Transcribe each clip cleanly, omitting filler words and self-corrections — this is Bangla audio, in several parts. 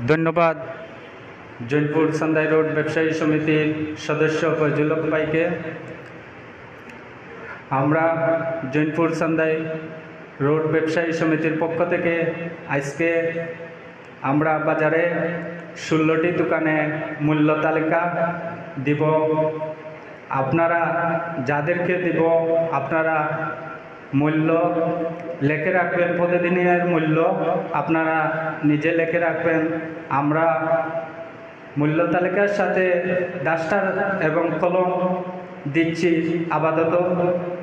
ধন্যবাদ জৈনপুর চান্দাই রোড ব্যবসায়ী সমিতির সদস্য ফয়জুল হক ভাইকে। আমরা জৈনপুর চান্দাই রোড ব্যবসায়ী সমিতির পক্ষ থেকে আজকে আমরা বাজারে 16টি দোকানে মূল্য তালিকা দিব। আপনারা যাদেরকে দিব আপনারা মূল্য লিখে রাখবেন, প্রতিদিনের মূল্য আপনারা নিজে লিখে রাখবেন। আমরা মূল্য তালিকার সাথে ডাস্টার এবং কলম দিচ্ছি আপাতত।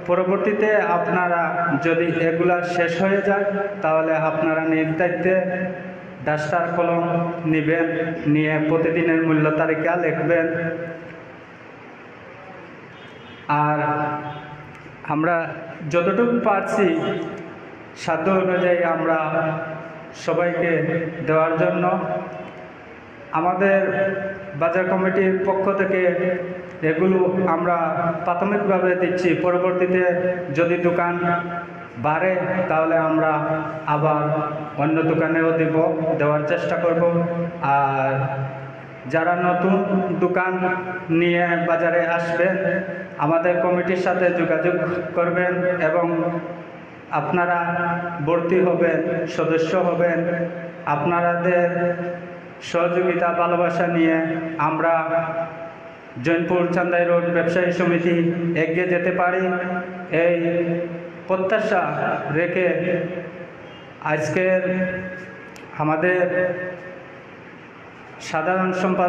পরবর্তীতে আপনারা যদি এগুলা শেষ হয়ে যায় তাহলে আপনারা নিজ দায়িত্বে ডাস্টার কলম নেবেন, নিয়ে প্রতিদিনের মূল্য তালিকা লিখবেন। আর আমরা যতটুকু পারছি সাধ্য অনুযায়ী আমরা সবাইকে দেওয়ার জন্য আমাদের বাজার কমিটির পক্ষ থেকে এগুলো আমরা প্রাথমিকভাবে দিচ্ছি। পরবর্তীতে যদি দোকান বাড়ে তাহলে আমরা আবার অন্য দোকানেও দেওয়ার চেষ্টা করব। আর যারা নতুন দোকান নিয়ে বাজারে আসবেন আমাদের কমিটির সাথে যোগাযোগ করবেন এবং আপনারা ভর্তি হবেন, সদস্য হবেন। আপনাদের সহযোগিতা ভালোবাসা নিয়ে আমরা জৈনপুর চান্দাই রোড ব্যবসায়ী সমিতি এগিয়ে যেতে পারি, এই প্রত্যাশা রেখে আজকের আমাদের সাধারণ সম্পাদক